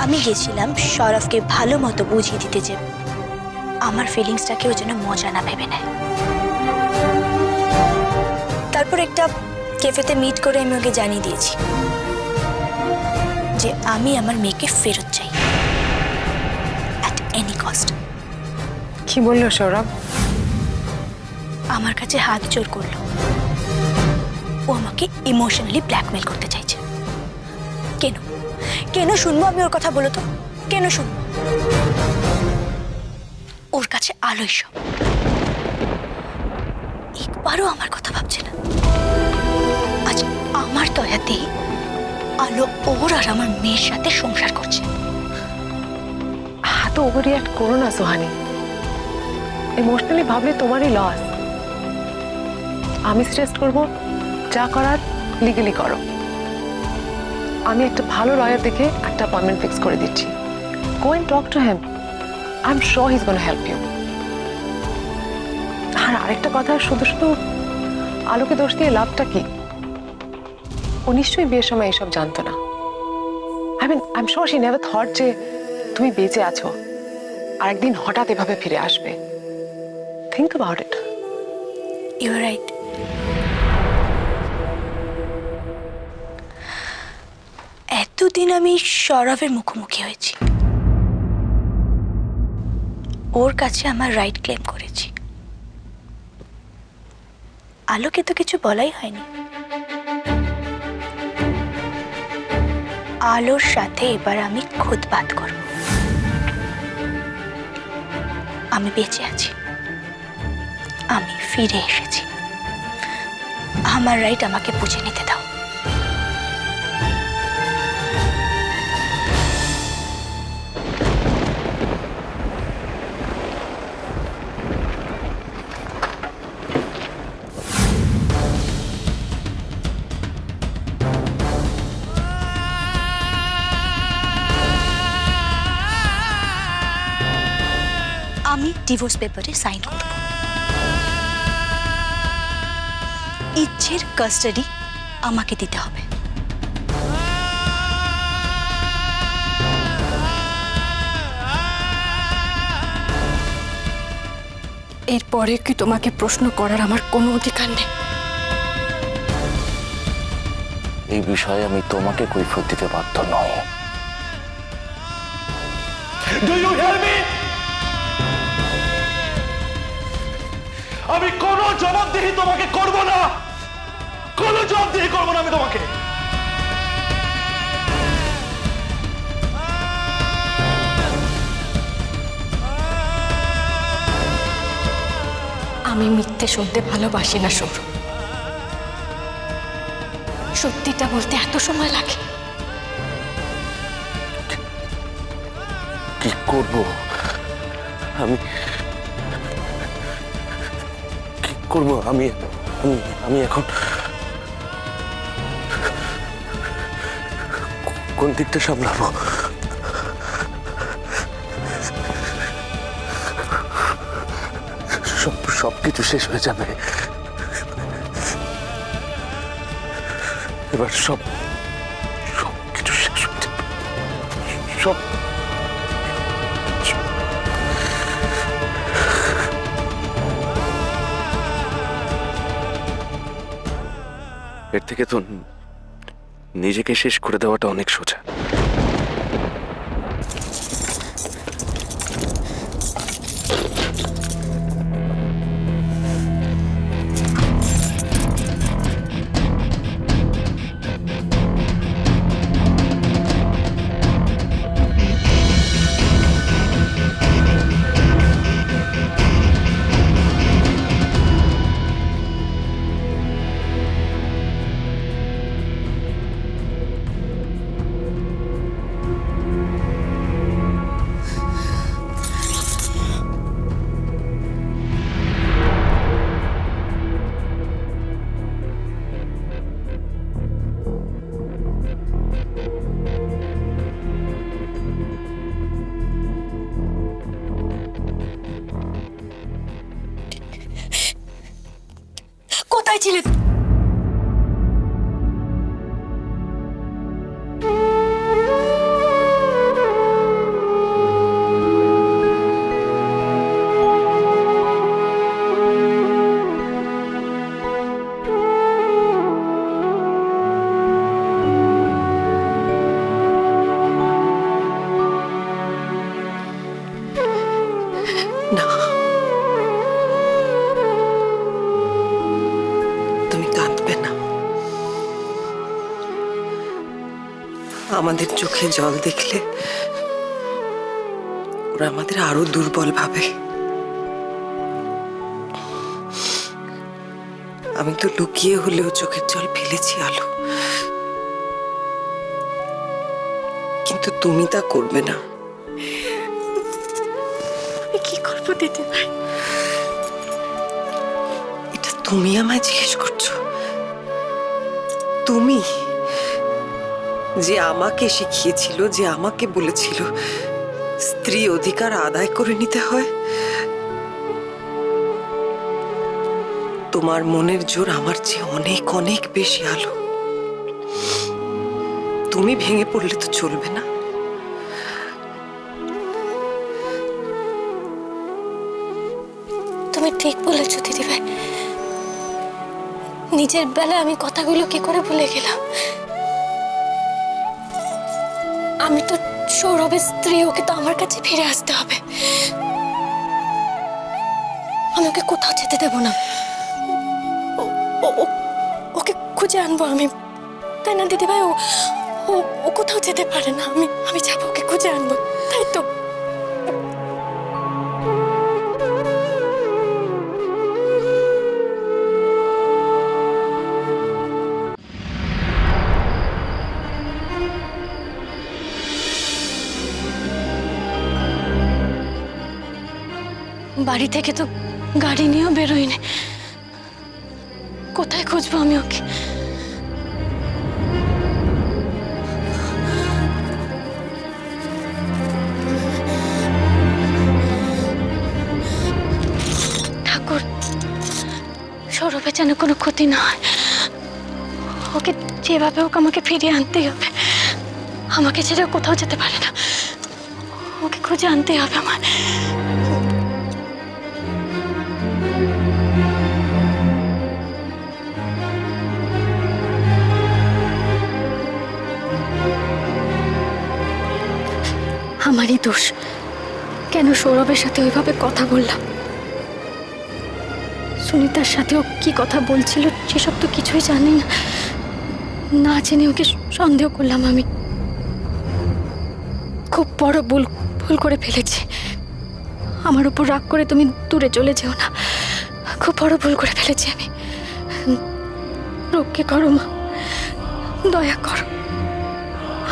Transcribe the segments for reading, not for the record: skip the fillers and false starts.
আমি গেছিলাম সৌরভকে ভালো মতো বুঝিয়ে দিতে, যে আমার ফিলিংসটাকেও যেন মজা না ভেবে নেয়। তারপর একটা ক্যাফেতে মিট করে আমি ওকে জানিয়ে দিয়েছি যে আমি আমার মেয়েকে ফেরত চাই, অ্যাট এনি কস্ট। কি বললো সৌরভ? আমার কাছে হাত জোর করলো। ও আমাকে ইমোশনালি ব্ল্যাকমেল করতে চাইছে। কেন কেন শুনবো আমি ওর কথা? বলো তো, কেন শুনবো? ওর কাছে আলোই সব। একবারও আমার কথা ভাবছে না। আজ আমার দয়াতেই আলো ওর আর আমার মেয়ের সাথে সংসার করছে। এত ওভার রিঅ্যাক্ট করো না সোহানি। ইমোশনালি ভাবলে তোমারই লস। আমি সাজেস্ট করবো যা করার লিগালি করো। আমি একটা ভালো লয়ার দেখে একটা অ্যাপয়েন্টমেন্ট ফিক্স করে দিচ্ছি। Go and talk to him. I am sure he is gonna help you. আর আরেকটা কথা, শুধু শুধু আলোকে দোষ দিয়ে লাভটা কি? ও নিশ্চয়ই বিয়ের সময় এইসব জানতো না। I am sure she never thought যে তুমি বেঁচে আছো আর একদিন হঠাৎ এভাবে ফিরে আসবে। Think about it. You are right. এতদিন আমি সৌরভের মুখোমুখি হয়েছি, ওর কাছে আমার রাইট ক্লেম করেছি। আলোকে তো কিছু বলাই হয়নি। আলোর সাথে এবার আমি খুদ বাত করব। আমি বেঁচে আছি, আমি ফিরে এসেছি। আমার রাইট আমাকে বুঝে নিতে দাও। আমি ডিভোর্স পেপারে সাইন করব। ইচ্ছের কাস্টাডি আমাকে দিতে হবে। এরপরে কি তোমাকে প্রশ্ন করার আমার কোনো অধিকার নেই? এই বিষয়ে আমি তোমাকে কৈফিয়ত দিতে বাধ্য নই। Do you hear me? আমি কোনো জবাবদিহি তোমাকে করব না, কোনো জবাবদিহি করব না আমি তোমাকে। আমি মিথ্যে শুনতে ভালোবাসি না সৌরভ। সত্যিটা বলতে এত সময় লাগে? কি করব আমি? কি করব আমি? আমি এখন কোন দিকটা সামলাবো? সবকিছু শেষ হয়ে যাবে এবার। সবকিছু শেষ হয়ে যাবে। সব এর থেকে তো নিজেকে শেষ করে দেওয়াটা অনেক সোজা। কোথায় ছিলে? আমাদের চোখে জল দেখলে ওরা আমাদের আরো দুর্বল ভাবে। আমি তো লুকিয়ে হলেও চোখের জল ফেলেছি আলো, কিন্তু তুমি তা করবে না। আমি কি করবো দিদি ভাই? এটা তুমি আমায় জিজ্ঞেস করছো? তুমি যে আমাকে শিখিয়েছিল, যে আমাকে বলেছিল স্ত্রী অধিকার আদায় করে নিতে হয়, তোমার মনের জোর আমার চেয়ে অনেক অনেক বেশি আলো। তুমি ভেঙে পড়লে তো চলবে না। তুমি ঠিক বলেছো দিদি ভাই। নিজের বেলায় আমি কথাগুলো কি করে ভুলে গেলাম। আমি তো সৌরভের স্ত্রী, ওকে তো আমার কাছে ফিরে আসতে হবে। আমি ওকে কোথাও যেতে দেবো না। ওকে খুঁজে আনবো আমি, তাই না দিদি ভাই? ও কোথাও যেতে পারে না। আমি যাবো, ওকে খুঁজে আনবো, তাই তো? বাড়ি থেকে তো গাড়ি নিয়েও বেরোয়নি। কোথায় খুঁজবো আমি ওকে? ঠাকুর, সৌরভের যেন কোনো ক্ষতি না হয়। ওকে যেভাবে হোক আমাকে ফিরিয়ে আনতেই হবে। আমাকে ছেড়ে কোথাও যেতে পারে না। ওকে খুঁজে আনতেই হবে আমার। আমারই দোষ, কেন সৌরভের সাথে ওইভাবে কথা বললাম। সুনিতার সাথেও কি কথা বলছিল সেসব তো কিছুই জানি না। না জেনে ওকে সন্দেহ করলাম। আমি খুব বড় ভুল করে ফেলেছি। আমার উপর রাগ করে তুমি দূরে চলে যেও না। খুব বড় ভুল করে ফেলেছি আমি। রক্ষে করো মা, দয়া করো।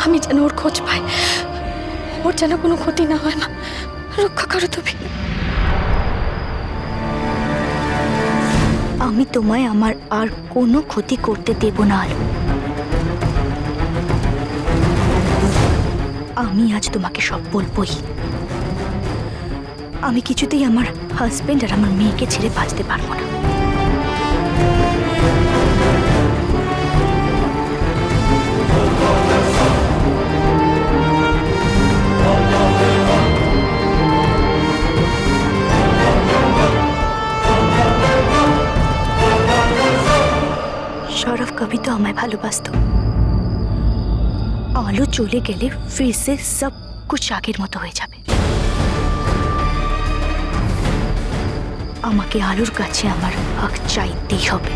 আমি যেন ওর খোঁজ পাই, ওর যেন কোনো ক্ষতি না হয়। মা, রক্ষা করো তুমি। আমি তোমায় আমার আর কোনো ক্ষতি করতে দেব না আলো। আমি আজ তোমাকে সব বলবই। আমি কিছুতেই আমার হাজবেন্ড আর আমার মেয়েকে ছেড়ে বাঁচতে পারবো না। সৌরভ কবি তো আমায় ভালোবাসতো। আলো চলে গেলে ফির সে সব কুছ আগের মতো হয়ে যাবে। আমাকে আলোর কাছে আমার হক চাইতেই হবে।